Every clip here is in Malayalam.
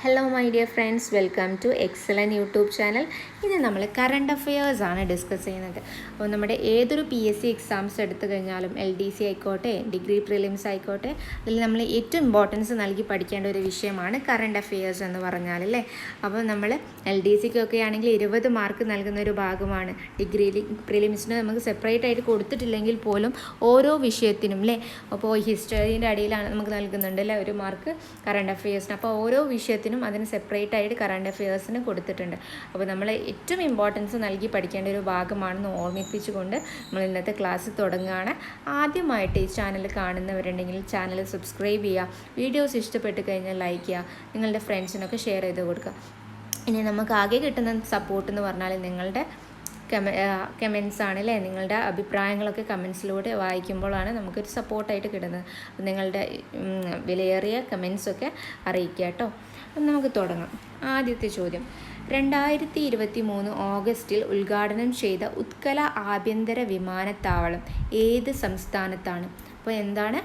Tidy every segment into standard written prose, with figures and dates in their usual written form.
Hello my dear friends, welcome to excellent YouTube channel. ഇന്ന് നമ്മൾ കറണ്ട് അഫയേഴ്സ് ആണ് ഡിസ്കസ് ചെയ്യുന്നത്. അപ്പോൾ നമ്മുടെ ഏതൊരു PSC എക്സാംസ് എടുത്തു കഴിഞ്ഞാലും LDC ആയിക്കോട്ടെ, ഡിഗ്രി പ്രിലിംസ് ആയിക്കോട്ടെ, അതിൽ നമ്മൾ ഏറ്റവും ഇമ്പോർട്ടൻസ് നൽകി പഠിക്കേണ്ട ഒരു വിഷയമാണ് കറണ്ട് അഫയേഴ്സ് എന്ന് പറഞ്ഞാൽ അല്ലേ. അപ്പോൾ നമ്മൾ LDCക്കൊക്കെ ആണെങ്കിൽ 20 മാർക്ക് നൽകുന്ന ഒരു ഭാഗമാണ്. ഡിഗ്രി പ്രിലിംസിന് നമുക്ക് സെപ്പറേറ്റ് ആയിട്ട് കൊടുത്തിട്ടില്ലെങ്കിൽ പോലും ഓരോ വിഷയത്തിനും അല്ലേ. അപ്പോൾ ഹിസ്റ്ററീൻ്റെ അടിയിലാണ് നമുക്ക് നൽകുന്നുണ്ട് അല്ലേ 1 മാർക്ക് കറണ്ട് അഫയേഴ്സിന്. അപ്പോൾ ഓരോ വിഷയത്തിനും അതിന് സെപ്പറേറ്റ് ആയിട്ട് കറണ്ട് അഫയേഴ്സിന് കൊടുത്തിട്ടുണ്ട്. അപ്പോൾ നമ്മൾ ഏറ്റവും ഇമ്പോർട്ടൻസ് നൽകി പഠിക്കേണ്ട ഒരു ഭാഗമാണെന്ന് ഓർമ്മിപ്പിച്ചുകൊണ്ട് നമ്മൾ ഇന്നത്തെ ക്ലാസ് തുടങ്ങുകയാണ്. ആദ്യമായിട്ട് ഈ ചാനൽ കാണുന്നവരുണ്ടെങ്കിൽ ചാനൽ സബ്സ്ക്രൈബ് ചെയ്യുക, വീഡിയോസ് ഇഷ്ടപ്പെട്ട് കഴിഞ്ഞാൽ ലൈക്ക് ചെയ്യുക, നിങ്ങളുടെ ഫ്രണ്ട്സിനൊക്കെ ഷെയർ ചെയ്ത് കൊടുക്കുക. ഇനി നമുക്ക് ആകെ കിട്ടുന്ന സപ്പോർട്ട് എന്ന് പറഞ്ഞാൽ നിങ്ങളുടെ കമൻസ് ആണ് അല്ലേ. നിങ്ങളുടെ അഭിപ്രായങ്ങളൊക്കെ കമൻസിലൂടെ വായിക്കുമ്പോഴാണ് നമുക്കൊരു സപ്പോർട്ടായിട്ട് കിട്ടുന്നത്. അപ്പോൾ നിങ്ങളുടെ വിലയേറിയ കമൻസൊക്കെ അറിയിക്കുക കേട്ടോ. അപ്പം നമുക്ക് തുടങ്ങാം. ആദ്യത്തെ ചോദ്യം, 2023 ഓഗസ്റ്റിൽ ഉദ്ഘാടനം ചെയ്ത ഉത്കല ആഭ്യന്തര വിമാനത്താവളം ഏത് സംസ്ഥാനത്താണ്? അപ്പോൾ എന്താണ്,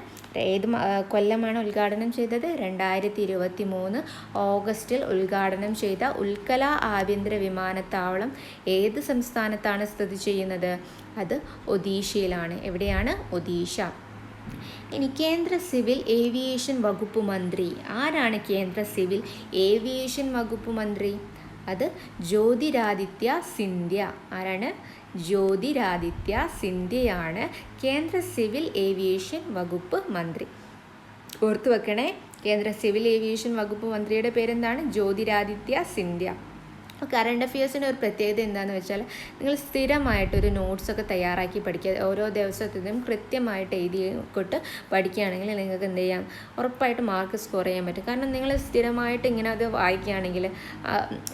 ഏത് കൊല്ലമാണ് ഉദ്ഘാടനം ചെയ്തത്? 2023 ഓഗസ്റ്റിൽ ഉദ്ഘാടനം ചെയ്ത ഉത്കല ആഭ്യന്തര വിമാനത്താവളം ഏത് സംസ്ഥാനത്താണ് സ്ഥിതി ചെയ്യുന്നത്? അത് ഒഡീഷയിലാണ്. എവിടെയാണ്? ഒഡീഷ. ഇനി കേന്ദ്ര സിവിൽ ഏവിയേഷൻ വകുപ്പ് മന്ത്രി ആരാണ്? കേന്ദ്ര സിവിൽ ഏവിയേഷൻ വകുപ്പ് മന്ത്രി അത് ജ്യോതിരാദിത്യ സിന്ധ്യ. ആരാണ്? ജ്യോതിരാദിത്യ സിന്ധ്യയാണ് കേന്ദ്ര സിവിൽ ഏവിയേഷൻ വകുപ്പ് മന്ത്രി. ഓർത്തു വെക്കണേ, കേന്ദ്ര സിവിൽ ഏവിയേഷൻ വകുപ്പ് മന്ത്രിയുടെ പേരെന്താണ്? ജ്യോതിരാദിത്യ സിന്ധ്യ. അപ്പോൾ കറണ്ട് അഫയേഴ്സിൻ്റെ ഒരു പ്രത്യേകത എന്താണെന്ന് വെച്ചാൽ നിങ്ങൾ സ്ഥിരമായിട്ടൊരു നോട്ട്സൊക്കെ തയ്യാറാക്കി പഠിക്കുക. ഓരോ ദിവസത്തിനും കൃത്യമായിട്ട് എഴുതിക്കൊട്ട് പഠിക്കുകയാണെങ്കിൽ നിങ്ങൾക്ക് എന്ത് ചെയ്യാം, ഉറപ്പായിട്ട് മാർക്ക് സ്കോർ ചെയ്യാൻ പറ്റും. കാരണം നിങ്ങൾ സ്ഥിരമായിട്ട് ഇങ്ങനെ അത് വായിക്കുകയാണെങ്കിൽ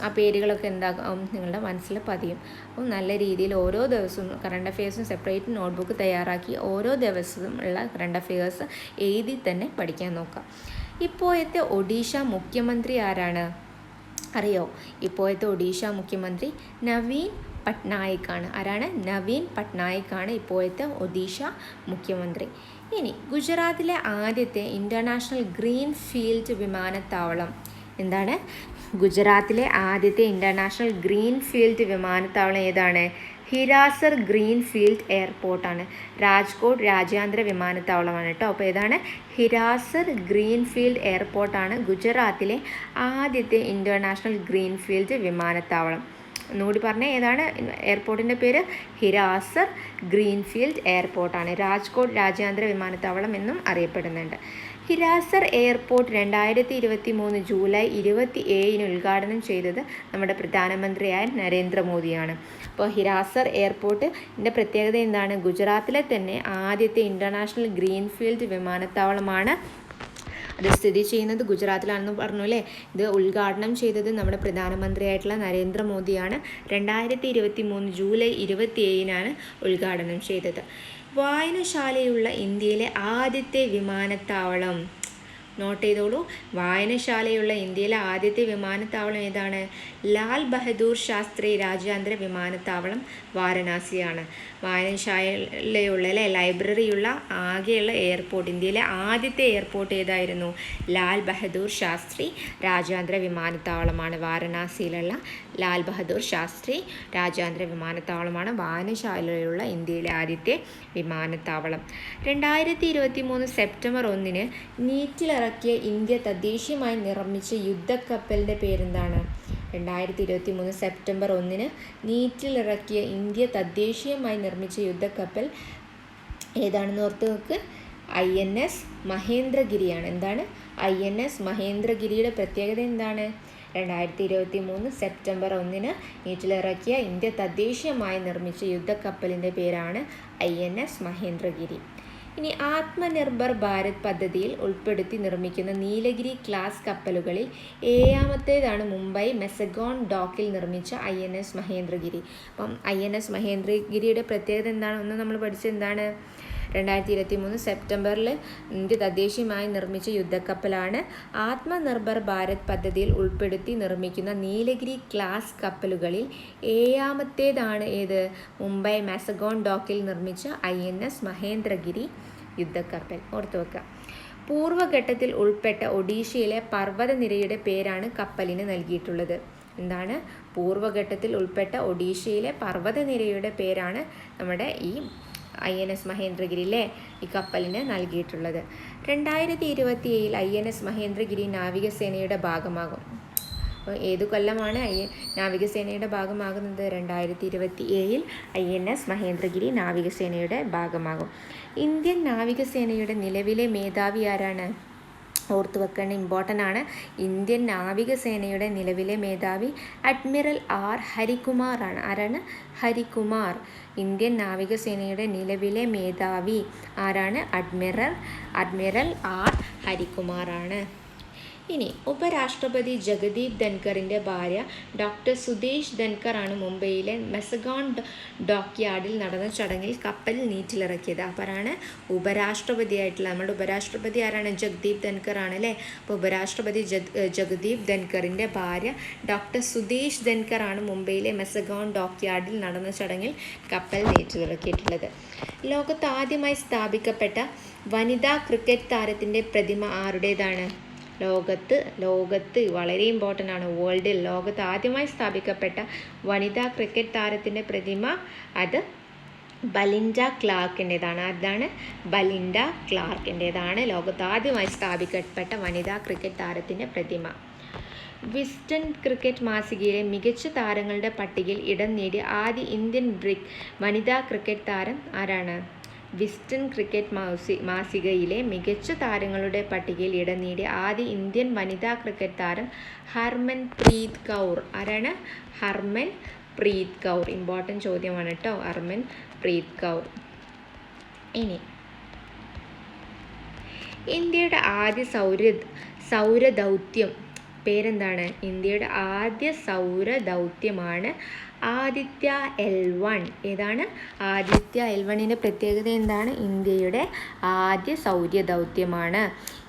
ആ പേരുകളൊക്കെ എന്താകും, നിങ്ങളുടെ മനസ്സിൽ പതിയും. അപ്പോൾ നല്ല രീതിയിൽ ഓരോ ദിവസവും കറണ്ട് അഫയേഴ്സും സെപ്പറേറ്റ് നോട്ട്ബുക്ക് തയ്യാറാക്കി ഓരോ ദിവസവും ഉള്ള കറണ്ട് അഫയേഴ്സ് എഴുതി തന്നെ പഠിക്കാൻ നോക്കാം. ഇപ്പോഴത്തെ ഒഡീഷ മുഖ്യമന്ത്രി ആരാണ്? അറിയോ? ഇപ്പോഴത്തെ ഒഡീഷ മുഖ്യമന്ത്രി നവീൻ പട്നായിക് ആണ്. ആരാണ്? നവീൻ പട്നായിക് ആണ് ഇപ്പോഴത്തെ ഒഡീഷ മുഖ്യമന്ത്രി. ഇനി ഗുജറാത്തിലെ ആദ്യത്തെ ഇൻ്റർനാഷണൽ ഗ്രീൻ ഫീൽഡ് വിമാനത്താവളം എന്താണ്? ഗുജറാത്തിലെ ആദ്യത്തെ ഇൻ്റർനാഷണൽ ഗ്രീൻ ഫീൽഡ് വിമാനത്താവളം ഏതാണ്? ഹിരാസർ ഗ്രീൻ ഫീൽഡ് എയർപോർട്ടാണ്. രാജ്കോട്ട് രാജ്യാന്തര വിമാനത്താവളമാണ് കേട്ടോ. അപ്പോൾ ഏതാണ്? ഹിരാസർ ഗ്രീൻ ഫീൽഡ് എയർപോർട്ടാണ് ഗുജറാത്തിലെ ആദ്യത്തെ ഇൻ്റർനാഷണൽ ഗ്രീൻ ഫീൽഡ് വിമാനത്താവളം. ഒന്നുകൂടി പറഞ്ഞേ, ഏതാണ് എയർപോർട്ടിൻ്റെ പേര്? ഹിരാസർ ഗ്രീൻ ഫീൽഡ് എയർപോർട്ടാണ്. രാജ്കോട്ട് രാജ്യാന്തര വിമാനത്താവളം എന്നും അറിയപ്പെടുന്നുണ്ട്. ഹിരാസർ എയർപോർട്ട് 2023 ജൂലൈ 27 ഉദ്ഘാടനം ചെയ്തത് നമ്മുടെ പ്രധാനമന്ത്രിയായ നരേന്ദ്രമോദിയാണ്. അപ്പോൾ ഹിരാസർ എയർപോർട്ടിൻ്റെ പ്രത്യേകത എന്താണ്? ഗുജറാത്തിലെ തന്നെ ആദ്യത്തെ ഇൻ്റർനാഷണൽ ഗ്രീൻ ഫീൽഡ് വിമാനത്താവളമാണ്. അത് സ്ഥിതി ചെയ്യുന്നത് ഗുജറാത്തിലാണെന്ന് പറഞ്ഞു അല്ലേ. ഇത് ഉദ്ഘാടനം ചെയ്തത് നമ്മുടെ പ്രധാനമന്ത്രിയായിട്ടുള്ള നരേന്ദ്രമോദിയാണ്. 2023 ജൂലൈ 27 ഉദ്ഘാടനം ചെയ്തത്. വായനശാലയുള്ള ഇന്ത്യയിലെ ആദ്യത്തെ വിമാനത്താവളം നോട്ട് ചെയ്തോളൂ. വായനശാലയുള്ള ഇന്ത്യയിലെ ആദ്യത്തെ വിമാനത്താവളം ഏതാണ്? ലാൽ ബഹദൂർ ശാസ്ത്രി രാജ്യാന്തര വിമാനത്താവളം വാരണാസിയാണ്. വായനശാലയുള്ള അല്ലേ, ലൈബ്രറിയുള്ള ആകെയുള്ള എയർപോർട്ട്, ഇന്ത്യയിലെ ആദ്യത്തെ എയർപോർട്ട് ഏതായിരുന്നു? ലാൽ ബഹദൂർ ശാസ്ത്രി രാജ്യാന്തര വിമാനത്താവളമാണ്. വാരണാസിയിലുള്ള ലാൽ ബഹദൂർ ശാസ്ത്രി രാജ്യാന്തര വിമാനത്താവളമാണ് വായനശാലയുള്ള ഇന്ത്യയിലെ ആദ്യത്തെ വിമാനത്താവളം. 2023 സെപ്റ്റംബർ 1 നീറ്റിലിറക്കിയ ഇന്ത്യ തദ്ദേശീയമായി നിർമ്മിച്ച യുദ്ധക്കപ്പലിൻ്റെ പേരെന്താണ്? 2023 സെപ്റ്റംബർ 1 നീറ്റിലിറക്കിയ ഇന്ത്യ തദ്ദേശീയമായി നിർമ്മിച്ച യുദ്ധക്കപ്പൽ ഏതാണെന്ന് ഓർത്ത് നോക്ക്. INS മഹേന്ദ്രഗിരിയാണ്. എന്താണ്? INS മഹേന്ദ്രഗിരിയുടെ പ്രത്യേകത എന്താണ്? 2023 സെപ്റ്റംബർ 1 നീറ്റിലിറക്കിയ ഇന്ത്യ തദ്ദേശീയമായി നിർമ്മിച്ച യുദ്ധക്കപ്പലിൻ്റെ പേരാണ് INS മഹേന്ദ്രഗിരി. ഇനി ആത്മനിർഭർ ഭാരത് പദ്ധതിയിൽ ഉൾപ്പെടുത്തി നിർമ്മിക്കുന്ന നീലഗിരി ക്ലാസ് കപ്പലുകളിൽ ഏഴാമത്തേതാണ് മുംബൈ മെസഗോൺ ഡോക്കിൽ നിർമ്മിച്ച INS മഹേന്ദ്രഗിരി. അപ്പം INS മഹേന്ദ്രഗിരിയുടെ പ്രത്യേകത എന്താണ്? ഒന്ന് നമ്മൾ പഠിച്ചത് എന്താണ്? 2023 സെപ്റ്റംബറിൽ ഇന്ത്യ തദ്ദേശീയമായി നിർമ്മിച്ച യുദ്ധക്കപ്പലാണ്. ആത്മനിർഭർ ഭാരത് പദ്ധതിയിൽ ഉൾപ്പെടുത്തി നിർമ്മിക്കുന്ന നീലഗിരി ക്ലാസ് കപ്പലുകളിൽ ഏഴാമത്തേതാണ് ഏത്? മുംബൈ മെസഗോൺ ഡോക്കിൽ നിർമ്മിച്ച INS മഹേന്ദ്രഗിരി യുദ്ധക്കപ്പൽ. ഓർത്തു വെക്കുക. പൂർവ്വഘട്ടത്തിൽ ഉൾപ്പെട്ട ഒഡീഷയിലെ പർവ്വതനിരയുടെ പേരാണ് കപ്പലിന് നൽകിയിട്ടുള്ളത്. എന്താണ്? പൂർവ്വഘട്ടത്തിൽ ഉൾപ്പെട്ട ഒഡീഷയിലെ പർവ്വതനിരയുടെ പേരാണ് നമ്മുടെ ഈ INS മഹേന്ദ്രഗിരിയിലെ ഈ കപ്പലിന് നൽകിയിട്ടുള്ളത്. 2027 INS മഹേന്ദ്രഗിരി നാവികസേനയുടെ ഭാഗമാകും. അപ്പോൾ ഏതു കൊല്ലമാണ് നാവികസേനയുടെ ഭാഗമാകുന്നത്? 2027 INS മഹേന്ദ്രഗിരി നാവികസേനയുടെ ഭാഗമാകും. ഇന്ത്യൻ നാവികസേനയുടെ നിലവിലെ മേധാവി ആരാണ്? ഓർത്തു വെക്കേണ്ട, ഇമ്പോർട്ടൻ്റ് ആണ്. ഇന്ത്യൻ നാവികസേനയുടെ നിലവിലെ മേധാവി അഡ്മിറൽ R ഹരികുമാർ ആണ്. ആരാണ്? ഹരികുമാർ. ഇന്ത്യൻ നാവികസേനയുടെ നിലവിലെ മേധാവി ആരാണ്? അഡ്മിറൽ R ഹരികുമാർ ആണ്. ഇനി ഉപരാഷ്ട്രപതി ജഗദീപ് ധൻഖറിൻ്റെ ഭാര്യ ഡോക്ടർ സുദേശ് ധൻഖർ ആണ് മുംബൈയിലെ മെസഗോൺ ഡോക്യാർഡിൽ നടന്ന ചടങ്ങിൽ കപ്പൽ നീറ്റിലിറക്കിയത്. അപ്പോഴാണ് ഉപരാഷ്ട്രപതിയായിട്ടുള്ള നമ്മുടെ ഉപരാഷ്ട്രപതി ആരാണ്? ജഗദീപ് ധൻഖർ ആണ് അല്ലേ. അപ്പോൾ ഉപരാഷ്ട്രപതി ജഗദീപ് ധൻഖറിൻ്റെ ഭാര്യ ഡോക്ടർ സുദേശ് ധൻഖർ ആണ് മുംബൈയിലെ മെസഗോൺ ഡോക്യാർഡിൽ നടന്ന ചടങ്ങിൽ കപ്പൽ നീറ്റിലിറക്കിയിട്ടുള്ളത്. ലോകത്ത് ആദ്യമായി സ്ഥാപിക്കപ്പെട്ട വനിതാ ക്രിക്കറ്റ് താരത്തിൻ്റെ പ്രതിമ ആരുടേതാണ്? ലോകത്ത് വളരെ ഇമ്പോർട്ടൻ്റ് ആണ്. ലോകത്ത് ആദ്യമായി സ്ഥാപിക്കപ്പെട്ട വനിതാ ക്രിക്കറ്റ് താരത്തിൻ്റെ പ്രതിമ അത് ബലിൻഡ ക്ലാർക്കിൻ്റെതാണ്. അതാണ് ബലിൻഡ ക്ലാർക്കിൻ്റെതാണ് ലോകത്ത് ആദ്യമായി സ്ഥാപിക്കപ്പെട്ട വനിതാ ക്രിക്കറ്റ് താരത്തിൻ്റെ പ്രതിമ. വിസ്ഡൻ ക്രിക്കറ്റ് മാസികയിലെ മികച്ച താരങ്ങളുടെ പട്ടികയിൽ ഇടം നേടിയ ആദ്യ ഇന്ത്യൻ വനിതാ ക്രിക്കറ്റ് താരം ആരാണ്? വിസ്ഡൻ ക്രിക്കറ്റ് മാസികയിലെ മികച്ച താരങ്ങളുടെ പട്ടികയിൽ ഇടം നേടിയ ആദ്യ ഇന്ത്യൻ വനിതാ ക്രിക്കറ്റ് താരം ഹർമൻപ്രീത് കൗർ. ആരാണ്? ഹർമൻപ്രീത് കൗർ. ഇമ്പോർട്ടൻ്റ് ചോദ്യമാണ് കേട്ടോ, ഹർമൻപ്രീത് കൗർ. ഇനി ഇന്ത്യയുടെ ആദ്യ സൗരദൗത്യം പേരെന്താണ്? ഇന്ത്യയുടെ ആദ്യ സൗരദൗത്യമാണ് ആദിത്യ L1. ഏതാണ്? ആദിത്യ L1ൻ്റെ പ്രത്യേകത എന്താണ്? ഇന്ത്യയുടെ ആദ്യ സൗരദൗത്യമാണ്.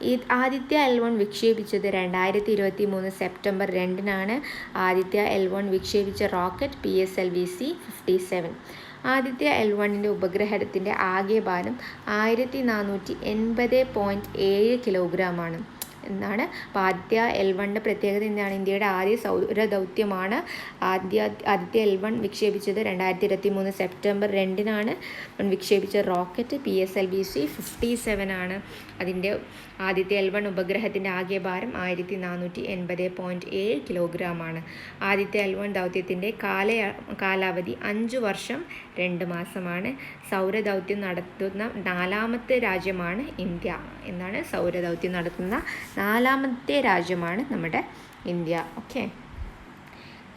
ഈ ആദിത്യ L1 വിക്ഷേപിച്ചത് 2023 സെപ്റ്റംബർ 2 ആദിത്യ L1 വിക്ഷേപിച്ച റോക്കറ്റ് PSLV-C-57. ആദിത്യ L1ൻ്റെ ഉപഗ്രഹത്തിൻ്റെ ആകെ ഭാരം 1480.7 കിലോഗ്രാമാണ്. എന്നാണ്. അപ്പോൾ ആദിത്യ L1ൻ്റെ പ്രത്യേകത എന്താണ്? ഇന്ത്യയുടെ ആദ്യ സൗരദൗത്യമാണ്. ആദിത്യ L1 വിക്ഷേപിച്ചത് 2023 സെപ്റ്റംബർ 2 വിക്ഷേപിച്ച റോക്കറ്റ് PSLV-C-57 ആണ്. അതിൻ്റെ ആദിത്യ L1 ഉപഗ്രഹത്തിൻ്റെ ആകെ ഭാരം 1480.7 കിലോഗ്രാമാണ്. ആദിത്യ L1 ദൗത്യത്തിൻ്റെ കാലാവധി 5 വർഷം 2 മാസമാണ്. സൗരദൗത്യം നടത്തുന്ന 4ാമത്തെ രാജ്യമാണ് ഇന്ത്യ. എന്നാണ്? സൗരദൗത്യം നടത്തുന്ന 4ാമത്തെ രാജ്യമാണ് നമ്മുടെ ഇന്ത്യ. ഓക്കെ.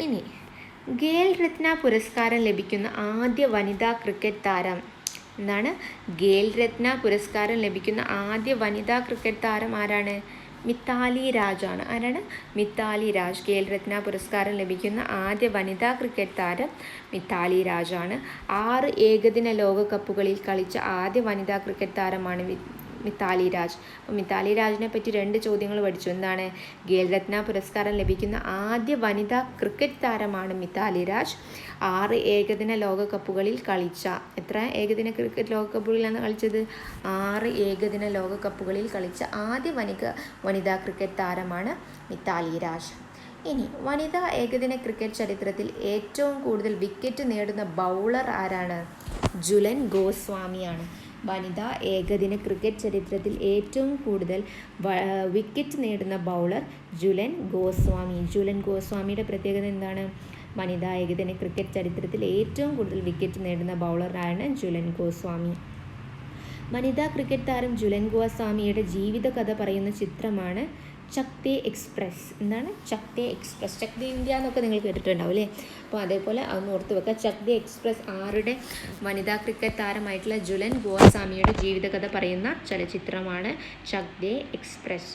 ഇനി ഖേൽ രത്ന പുരസ്കാരം ലഭിക്കുന്ന ആദ്യ വനിതാ ക്രിക്കറ്റ് താരം എന്താണ്? ഖേൽ രത്ന പുരസ്കാരം ലഭിക്കുന്ന ആദ്യ വനിതാ ക്രിക്കറ്റ് താരം ആരാണ്? മിതാലി രാജ് ആണ്. ആരാണ്? മിതാലി രാജ്. ഖേൽ രത്ന പുരസ്കാരം ലഭിക്കുന്ന ആദ്യ വനിതാ ക്രിക്കറ്റ് താരം മിതാലി രാജ് ആണ്. 6 ഏകദിന ലോകകപ്പുകളിൽ കളിച്ച ആദ്യ വനിതാ ക്രിക്കറ്റ് താരമാണ് മിതാലി രാജ്. അപ്പോൾ മിതാലി രാജിനെ പറ്റി 2 ചോദ്യങ്ങൾ പഠിച്ചു. എന്താണ്? ഖേൽ രത്ന പുരസ്കാരം ലഭിക്കുന്ന ആദ്യ വനിതാ ക്രിക്കറ്റ് താരമാണ് മിതാലി രാജ്. 6 ഏകദിന ലോകകപ്പുകളിൽ കളിച്ച എത്ര ഏകദിന ക്രിക്കറ്റ് ലോകകപ്പുകളിലാണ് കളിച്ചത്? 6 ഏകദിന ലോകകപ്പുകളിൽ കളിച്ച ആദ്യ വനിതാ ക്രിക്കറ്റ് താരമാണ് മിതാലി രാജ്. ഇനി വനിതാ ഏകദിന ക്രിക്കറ്റ് ചരിത്രത്തിൽ ഏറ്റവും കൂടുതൽ വിക്കറ്റ് നേടുന്ന ബൗളർ ആരാണ്? ജുലൻ ഗോസ്വാമിയാണ്. വനിതാ ഏകദിന ക്രിക്കറ്റ് ചരിത്രത്തിൽ ഏറ്റവും കൂടുതൽ വിക്കറ്റ് നേടുന്ന ബൗളർ ജുലൻ ഗോസ്വാമി. ജുലൻ ഗോസ്വാമിയുടെ പ്രത്യേകത എന്താണ്? വനിതാ ഏകദിന ക്രിക്കറ്റ് ചരിത്രത്തിൽ ഏറ്റവും കൂടുതൽ വിക്കറ്റ് നേടുന്ന ബൗളറാണ് ജുലൻ ഗോസ്വാമി. വനിതാ ക്രിക്കറ്റ് താരം ജുലൻ ഗോസ്വാമിയുടെ ജീവിതകഥ പറയുന്ന ചിത്രമാണ് ചക് ദേ എക്സ്പ്രസ്. എന്താണ്? ചക് ദേ എക്സ്പ്രസ്. ചക് ദേ ഇന്ത്യ എന്നൊക്കെ നിങ്ങൾ കേട്ടിട്ടുണ്ടാവും അല്ലേ? അപ്പോൾ അതേപോലെ അതൊന്ന് ഓർത്ത് വെക്കുക. ചക് ദേ എക്സ്പ്രസ് ആരുടെ വനിതാ ക്രിക്കറ്റ് താരമായിട്ടുള്ള ജുലൻ ഗോസ്വാമിയുടെ ജീവിതകഥ പറയുന്ന ചലച്ചിത്രമാണ് ചക് ദേ എക്സ്പ്രസ്.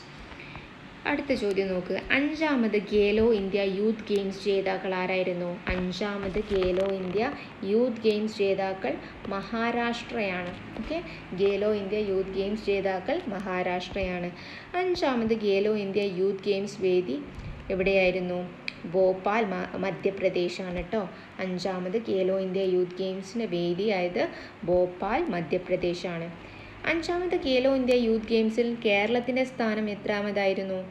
അടുത്ത ചോദ്യം നോക്കുക. 5ാമത് ഖേലോ ഇന്ത്യ യൂത്ത് ഗെയിംസ് ജേതാക്കൾ ആരായിരുന്നു? 5ാമത് ഖേലോ ഇന്ത്യ യൂത്ത് ഗെയിംസ് ജേതാക്കൾ മഹാരാഷ്ട്രയാണ്. Okay. Khelo India youth games ജേതാക്കൾ മഹാരാഷ്ട്രയാണ്. 5ാമത് ഖേലോ ഇന്ത്യ യൂത്ത് ഗെയിംസ് വേദി എവിടെയായിരുന്നു? ഭോപ്പാൽ, മധ്യപ്രദേശാണ് കേട്ടോ. 5ാമത് ഖേലോ ഇന്ത്യ യൂത്ത് ഗെയിംസിൻ്റെ വേദിയായത് ഭോപ്പാൽ, മധ്യപ്രദേശാണ്. അഞ്ചാമത് ഖേലോ ഇന്ത്യ യൂത്ത് ഗെയിംസിൽ കേരളത്തിൻ്റെ സ്ഥാനം എത്രാമതായിരുന്നു?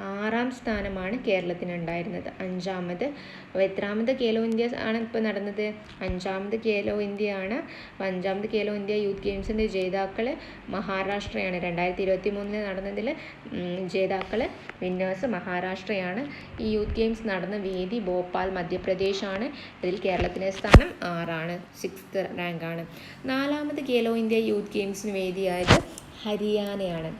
6ാം സ്ഥാനമാണ് കേരളത്തിന് ഉണ്ടായിരുന്നത്. അഞ്ചാമത്. അപ്പോൾ എത്രാമത് ഖേലോ ഇന്ത്യ ആണ് ഇപ്പോൾ നടന്നത്? അഞ്ചാമത് ഖേലോ ഇന്ത്യ ആണ്. അപ്പോൾ അഞ്ചാമത് ഖേലോ ഇന്ത്യ യൂത്ത് ഗെയിംസിൻ്റെ ജേതാക്കൾ മഹാരാഷ്ട്രയാണ്. 2023 നടന്നതിൽ ജേതാക്കൾ വിന്നേഴ്സ് മഹാരാഷ്ട്രയാണ്. ഈ യൂത്ത് ഗെയിംസ് നടന്ന വേദി ഭോപ്പാൽ മധ്യപ്രദേശാണ്. ഇതിൽ കേരളത്തിൻ്റെ സ്ഥാനം 6ആണ്, 6th റാങ്കാണ്. 4ാമത് ഖേലോ ഇന്ത്യ യൂത്ത് ഗെയിംസിന് വേദിയായത് ഹരിയാനയാണ്.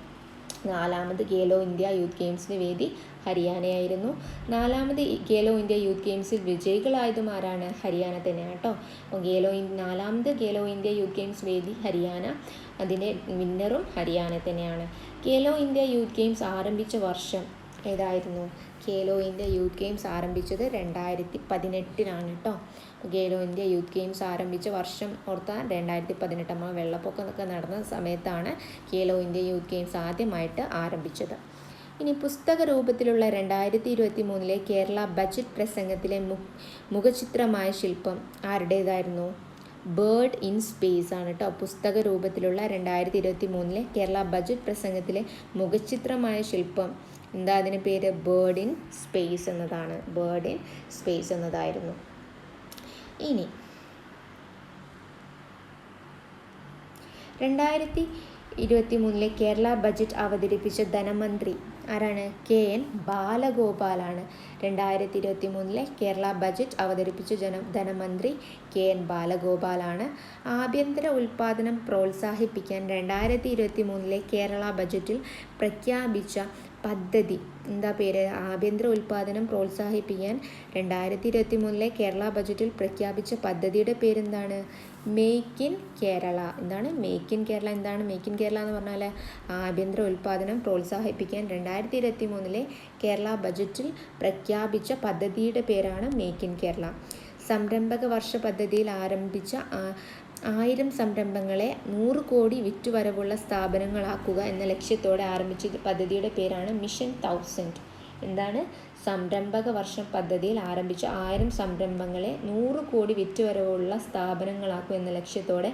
4ാമത് ഖേലോ ഇന്ത്യ യൂത്ത് ഗെയിംസിന് വേദി ഹരിയാനയായിരുന്നു. 4ാമത് ഖേലോ ഇന്ത്യ യൂത്ത് ഗെയിംസിൽ വിജയികളായതും ആരാണ്? ഹരിയാന തന്നെയാണ് കേട്ടോ. അപ്പോൾ 4ാമത് ഖേലോ ഇന്ത്യ യൂത്ത് ഗെയിംസ് വേദി ഹരിയാന, അതിൻ്റെ വിന്നറും ഹരിയാന തന്നെയാണ്. ഖേലോ ഇന്ത്യ യൂത്ത് ഗെയിംസ് ആരംഭിച്ച വർഷം ഏതായിരുന്നു? ഖേലോ ഇന്ത്യ യൂത്ത് ഗെയിംസ് ആരംഭിച്ചത് 2018 കേട്ടോ. ഖേലോ ഇന്ത്യ യൂത്ത് ഗെയിംസ് ആരംഭിച്ച വർഷം ഓർത്താൽ 2018. നമ്മൾ വെള്ളപ്പൊക്കമൊക്കെ നടന്ന സമയത്താണ് ഖേലോ ഇന്ത്യ യൂത്ത് ഗെയിംസ് ആദ്യമായിട്ട് ആരംഭിച്ചത്. ഇനി പുസ്തക രൂപത്തിലുള്ള 2023 കേരള ബജറ്റ് പ്രസംഗത്തിലെ മുഖചിത്രമായ ശില്പം ആരുടേതായിരുന്നു? ബേർഡ് ഇൻ സ്പേസ് ആണ് കേട്ടോ. പുസ്തക രൂപത്തിലുള്ള 2023 കേരള ബജറ്റ് പ്രസംഗത്തിലെ മുഖചിത്രമായ ശില്പം എന്താ? അതിന് പേര് ബേർഡ് ഇൻ സ്പേസ് എന്നതാണ്. ബേർഡ് ഇൻ സ്പേസ് എന്നതായിരുന്നു. ഇനി 2023 കേരള ബജറ്റ് അവതരിപ്പിച്ച ധനമന്ത്രി ആരാണ്? KN ബാലഗോപാലാണ്. 2023 കേരള ബജറ്റ് അവതരിപ്പിച്ച ധനമന്ത്രി KN ബാലഗോപാലാണ്. ആഭ്യന്തര ഉൽപ്പാദനം പ്രോത്സാഹിപ്പിക്കാൻ 2023 കേരള ബജറ്റിൽ പ്രഖ്യാപിച്ച പദ്ധതി എന്താ പേര്? ആഭ്യന്തര ഉൽപ്പാദനം പ്രോത്സാഹിപ്പിക്കാൻ 2023 കേരള ബജറ്റിൽ പ്രഖ്യാപിച്ച പദ്ധതിയുടെ പേരെന്താണ്? Make in Kerala. എന്താണ് മേക്ക് ഇൻ കേരള? എന്താണ് മേക്ക് ഇൻ കേരള എന്ന് പറഞ്ഞാൽ? ആഭ്യന്തര ഉൽപ്പാദനം പ്രോത്സാഹിപ്പിക്കാൻ 2023 കേരള ബജറ്റിൽ പ്രഖ്യാപിച്ച പദ്ധതിയുടെ പേരാണ് മേക്ക് ഇൻ കേരള. സംരംഭക വർഷ പദ്ധതിയിൽ ആരംഭിച്ച 1000 സംരംഭങ്ങളെ 100 കോടി വിറ്റുവരവുള്ള സ്ഥാപനങ്ങളാക്കുക എന്ന ലക്ഷ്യത്തോടെ ആരംഭിച്ച പദ്ധതിയുടെ പേരാണ് മിഷൻ 1000. എന്താണ്? സംരംഭക വർഷം പദ്ധതിയിൽ ആരംഭിച്ച 1000 സംരംഭങ്ങളെ 100 കോടി വിറ്റുവരവുള്ള സ്ഥാപനങ്ങളാക്കുക എന്ന ലക്ഷ്യത്തോടെ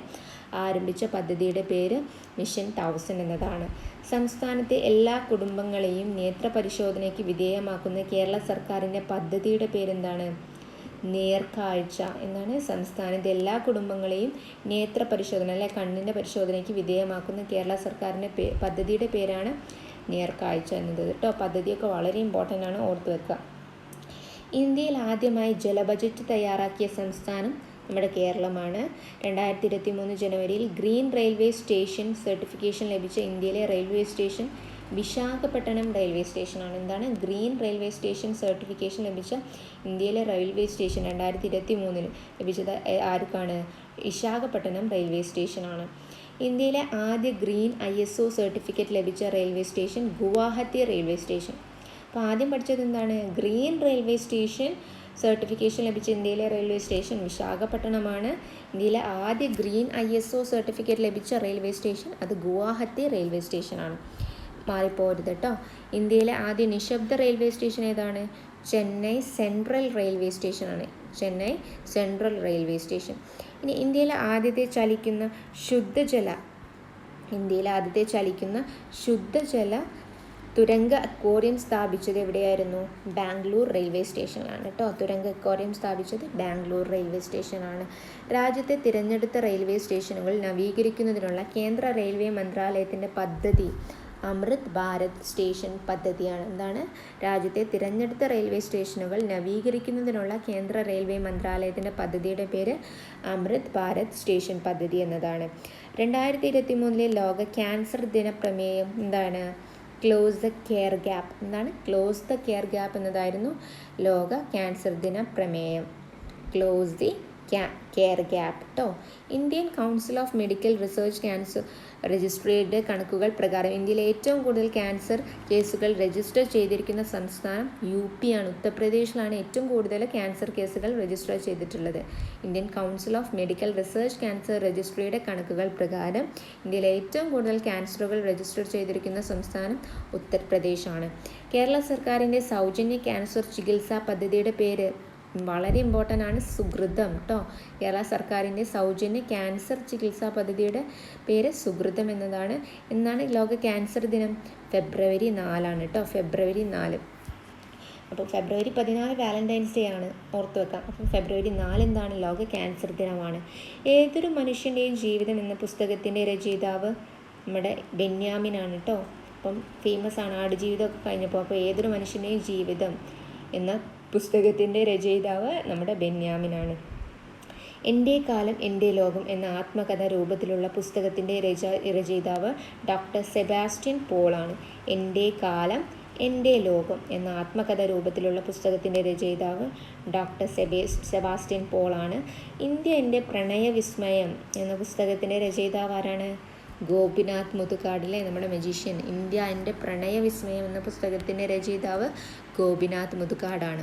ആരംഭിച്ച പദ്ധതിയുടെ പേര് മിഷൻ 1000 എന്നതാണ്. സംസ്ഥാനത്തെ എല്ലാ കുടുംബങ്ങളെയും നേത്രപരിശോധനയ്ക്ക് വിധേയമാക്കുന്ന കേരള സർക്കാരിൻ്റെ പദ്ധതിയുടെ പേരെന്താണ്? നേർക്കാഴ്ച. എന്നാണ്? സംസ്ഥാനത്തെ എല്ലാ കുടുംബങ്ങളെയും നേത്രപരിശോധന അല്ലെ കണ്ണിൻ്റെ പരിശോധനയ്ക്ക് വിധേയമാക്കുന്ന കേരള സർക്കാരിൻ്റെ പദ്ധതിയുടെ പേരാണ് നേർക്കാഴ്ച എന്നത് കേട്ടോ. പദ്ധതിയൊക്കെ വളരെ ഇമ്പോർട്ടൻ്റ് ആണ്, ഓർത്ത് വെക്കുക. ഇന്ത്യയിൽ ആദ്യമായി ജല ബജറ്റ് തയ്യാറാക്കിയ സംസ്ഥാനം നമ്മുടെ കേരളമാണ്. 2023 ജനുവരിയിൽ ഗ്രീൻ റെയിൽവേ സ്റ്റേഷൻ സർട്ടിഫിക്കേഷൻ ലഭിച്ച ഇന്ത്യയിലെ റെയിൽവേ സ്റ്റേഷൻ വിശാഖപട്ടണം റെയിൽവേ സ്റ്റേഷനാണ്. എന്താണ്? ഗ്രീൻ റെയിൽവേ സ്റ്റേഷൻ സർട്ടിഫിക്കേഷൻ ലഭിച്ച ഇന്ത്യയിലെ റെയിൽവേ സ്റ്റേഷൻ 2023 ലഭിച്ചത് ആർക്കാണ്? വിശാഖപട്ടണം റെയിൽവേ സ്റ്റേഷനാണ്. ഇന്ത്യയിലെ ആദ്യ ഗ്രീൻ ISO സർട്ടിഫിക്കറ്റ് ലഭിച്ച railway station Guwahati railway station. അപ്പോൾ ആദ്യം പഠിച്ചത് എന്താണ്? ഗ്രീൻ റെയിൽവേ സ്റ്റേഷൻ സർട്ടിഫിക്കേഷൻ ലഭിച്ച ഇന്ത്യയിലെ റെയിൽവേ സ്റ്റേഷൻ വിശാഖപട്ടണമാണ്. ഇന്ത്യയിലെ ആദ്യ ഗ്രീൻ ISO സർട്ടിഫിക്കറ്റ് ലഭിച്ച റെയിൽവേ സ്റ്റേഷൻ അത് ഗുവാഹത്തി റെയിൽവേ സ്റ്റേഷനാണ്. മാറിപ്പോരുത് കേട്ടോ. ഇന്ത്യയിലെ ആദ്യ നിശബ്ദ റെയിൽവേ സ്റ്റേഷൻ ഏതാണ്? ചെന്നൈ സെൻട്രൽ റെയിൽവേ സ്റ്റേഷനാണ്. Chennai central railway station. ഇനി ഇന്ത്യയിലെ ആദ്യത്തെ ചലിക്കുന്ന ശുദ്ധജല തുരങ്ക അക്വേറിയം സ്ഥാപിച്ചത് എവിടെയായിരുന്നു? ബാംഗ്ലൂർ റെയിൽവേ സ്റ്റേഷനിലാണ് കേട്ടോ. തുരങ്ക അക്വേറിയം സ്ഥാപിച്ചത് ബാംഗ്ലൂർ റെയിൽവേ സ്റ്റേഷനാണ്. രാജ്യത്തെ തിരഞ്ഞെടുത്ത റെയിൽവേ സ്റ്റേഷനുകൾ നവീകരിക്കുന്നതിനുള്ള കേന്ദ്ര റെയിൽവേ മന്ത്രാലയത്തിൻ്റെ പദ്ധതി അമൃത് ഭാരത് സ്റ്റേഷൻ പദ്ധതിയാണ്. എന്താണ്? രാജ്യത്തെ തിരഞ്ഞെടുത്ത റെയിൽവേ സ്റ്റേഷനുകൾ നവീകരിക്കുന്നതിനുള്ള കേന്ദ്ര റെയിൽവേ മന്ത്രാലയത്തിൻ്റെ പദ്ധതിയുടെ പേര് അമൃത് ഭാരത് സ്റ്റേഷൻ പദ്ധതി എന്നതാണ്. 2023 ലോക ക്യാൻസർ ദിന പ്രമേയം എന്താണ്? Close the care gap. എന്താണ്? ക്ലോസ് ദ കെയർ ഗ്യാപ്പ് എന്നതായിരുന്നു ലോക ക്യാൻസർ ദിന പ്രമേയം. ക്ലോസ് ദി കെയർ ഗ്യാപ്പ് കേട്ടോ. Indian council of medical research cancer രജിസ്ട്രിയുടെ കണക്കുകൾ പ്രകാരം ഇന്ത്യയിലെ ഏറ്റവും കൂടുതൽ ക്യാൻസർ കേസുകൾ രജിസ്റ്റർ ചെയ്തിരിക്കുന്ന സംസ്ഥാനം UP ആണ്. ഉത്തർപ്രദേശിലാണ് ഏറ്റവും കൂടുതൽ ക്യാൻസർ കേസുകൾ രജിസ്റ്റർ ചെയ്തിട്ടുള്ളത്. Indian council of medical research cancer രജിസ്ട്രിയുടെ കണക്കുകൾ പ്രകാരം ഇന്ത്യയിലെ ഏറ്റവും കൂടുതൽ ക്യാൻസറുകൾ രജിസ്റ്റർ ചെയ്തിരിക്കുന്ന സംസ്ഥാനം ഉത്തർപ്രദേശാണ്. കേരള സർക്കാരിൻ്റെ സൗജന്യ ക്യാൻസർ ചികിത്സാ പദ്ധതിയുടെ പേര് വളരെ ഇമ്പോർട്ടൻ്റ് ആണ് സുകൃതം കേട്ടോ. കേരള സർക്കാരിൻ്റെ സൗജന്യ ക്യാൻസർ ചികിത്സാ പദ്ധതിയുടെ പേര് സുകൃതം എന്നതാണ്. എന്നാണ് ലോക ക്യാൻസർ ദിനം? ഫെബ്രുവരി 4 കേട്ടോ, ഫെബ്രുവരി 4. അപ്പോൾ ഫെബ്രുവരി 14 വാലൻറ്റൈൻസ് ഡേ ആണ്, ഓർത്ത് വെക്കാം. അപ്പോൾ ഫെബ്രുവരി 4 എന്താണ്? ലോക ക്യാൻസർ ദിനമാണ്. ഏതൊരു മനുഷ്യൻ്റെയും ജീവിതം എന്ന പുസ്തകത്തിൻ്റെ രചയിതാവ് നമ്മുടെ ബെന്യാമിനാണ് കേട്ടോ. അപ്പം ഫേമസ് ആണ് ആടുജീവിതമൊക്കെ കഴിഞ്ഞപ്പോൾ. അപ്പോൾ ഏതൊരു മനുഷ്യൻ്റെയും ജീവിതം എന്ന പുസ്തകത്തിൻ്റെ രചയിതാവ് നമ്മുടെ ബെന്യാമിനാണ്. എൻ്റെ കാലം എൻ്റെ ലോകം എന്ന ആത്മകഥ രൂപത്തിലുള്ള പുസ്തകത്തിൻ്റെ രചയിതാവ് ഡോക്ടർ സെബാസ്റ്റ്യൻ പോളാണ്. എൻ്റെ കാലം എൻ്റെ ലോകം എന്ന ആത്മകഥ രൂപത്തിലുള്ള പുസ്തകത്തിൻ്റെ രചയിതാവ് ഡോക്ടർ സെബാസ്റ്റ്യൻ പോളാണ്. ഇന്ത്യ എൻ്റെ പ്രണയവിസ്മയം എന്ന പുസ്തകത്തിൻ്റെ രചയിതാവ് ആരാണ്? ഗോപിനാഥ് മുതുകാടിലെ നമ്മുടെ മജീഷ്യൻ. ഇന്ത്യ എൻ്റെ പ്രണയവിസ്മയം എന്ന പുസ്തകത്തിൻ്റെ രചയിതാവ് ഗോപിനാഥ് മുതുകാടാണ്.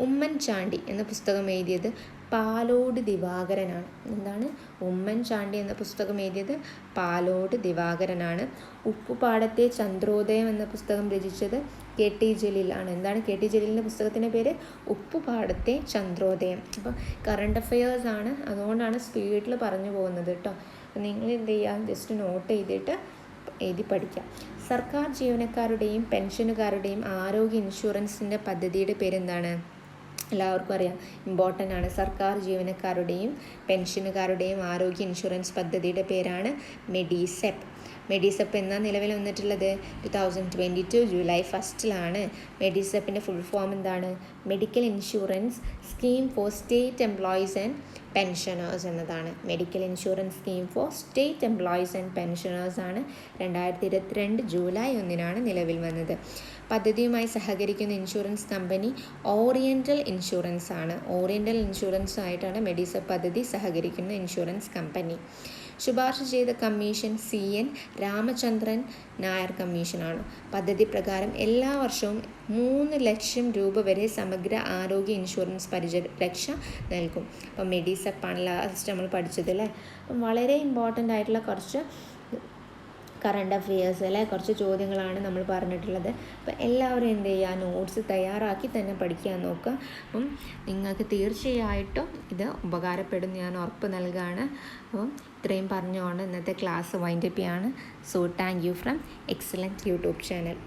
ഉമ്മൻചാണ്ടി എന്ന പുസ്തകം എഴുതിയത് പാലോട് ദിവാകരനാണ്. എന്താണ്? ഉമ്മൻചാണ്ടി എന്ന പുസ്തകം എഴുതിയത് പാലോട് ദിവാകരനാണ്. ഉപ്പുപാടത്തെ ചന്ദ്രോദയം എന്ന പുസ്തകം രചിച്ചത് KT ജലീൽ ആണ്. എന്താണ് KT ജലീലിൻ്റെ പുസ്തകത്തിൻ്റെ പേര്? ഉപ്പുപാടത്തെ ചന്ദ്രോദയം. അപ്പോൾ കറണ്ട് അഫയേഴ്സ് ആണ്, അതുകൊണ്ടാണ് സ്പീഡിൽ പറഞ്ഞു പോകുന്നത് കേട്ടോ. നിങ്ങൾ എന്ത് ചെയ്യുക? ജസ്റ്റ് നോട്ട് ചെയ്തിട്ട് എഴുതി പഠിക്കാം. സർക്കാർ ജീവനക്കാരുടെയും പെൻഷനുകാരുടെയും ആരോഗ്യ ഇൻഷുറൻസിൻ്റെ പദ്ധതിയുടെ പേരെന്താണ്? എല്ലാവർക്കും അറിയാം, ഇമ്പോർട്ടൻ്റ് ആണ്. സർക്കാർ ജീവനക്കാരുടെയും പെൻഷനുകാരുടെയും ആരോഗ്യ ഇൻഷുറൻസ് പദ്ധതിയുടെ പേരാണ് മെഡിസെപ്പ്. മെഡിസെപ്പ് എന്നാ നിലവിൽ വന്നിട്ടുള്ളത് 2022 ജൂലൈ 1 മെഡിസെപ്പിൻ്റെ ഫുൾ ഫോം എന്താണ്? Medical insurance scheme for state employees and pensioners എന്നതാണ്. Medical insurance scheme for state employees and pensioners ആണ് 2022 ജൂലൈ 1 നിലവിൽ വന്നത്. പദ്ധതിയുമായി സഹകരിക്കുന്ന ഇൻഷുറൻസ് കമ്പനി ഓറിയൻ്റൽ ഇൻഷുറൻസ് ആണ്. ഓറിയൻ്റൽ ഇൻഷുറൻസ് ആയിട്ടാണ് മെഡിസെപ്പ് പദ്ധതി സഹകരിക്കുന്ന ഇൻഷുറൻസ് കമ്പനി. ശുപാർശ ചെയ്ത കമ്മീഷൻ CN രാമചന്ദ്രൻ നായർ കമ്മീഷനാണ്. പദ്ധതി പ്രകാരം എല്ലാ വർഷവും 3 ലക്ഷം രൂപ വരെ സമഗ്ര ആരോഗ്യ ഇൻഷുറൻസ് പരിരക്ഷ നൽകും. അപ്പം മെഡിസെപ്പാണ് ലാസ്റ്റ് നമ്മൾ പഠിച്ചത് അല്ലേ. അപ്പം വളരെ ഇമ്പോർട്ടൻ്റ് ആയിട്ടുള്ള കുറച്ച് കറണ്ട് അഫെയേഴ്സ് അല്ലേ, കുറച്ച് ചോദ്യങ്ങളാണ് നമ്മൾ പറഞ്ഞിട്ടുള്ളത്. അപ്പോൾ എല്ലാവരും എന്ത് ചെയ്യുക? നോട്ട്സ് തയ്യാറാക്കി തന്നെ പഠിക്കാൻ നോക്കുക. അപ്പം നിങ്ങൾക്ക് തീർച്ചയായിട്ടും ഇത് ഉപകാരപ്പെടും, ഞാൻ ഉറപ്പ് നൽകുകയാണ്. അപ്പം ഇത്രയും പറഞ്ഞുകൊണ്ട് ഇന്നത്തെ ക്ലാസ് വൈൻഡപ്പ് ചെയ്യാണ്. So thank you from excellent YouTube channel.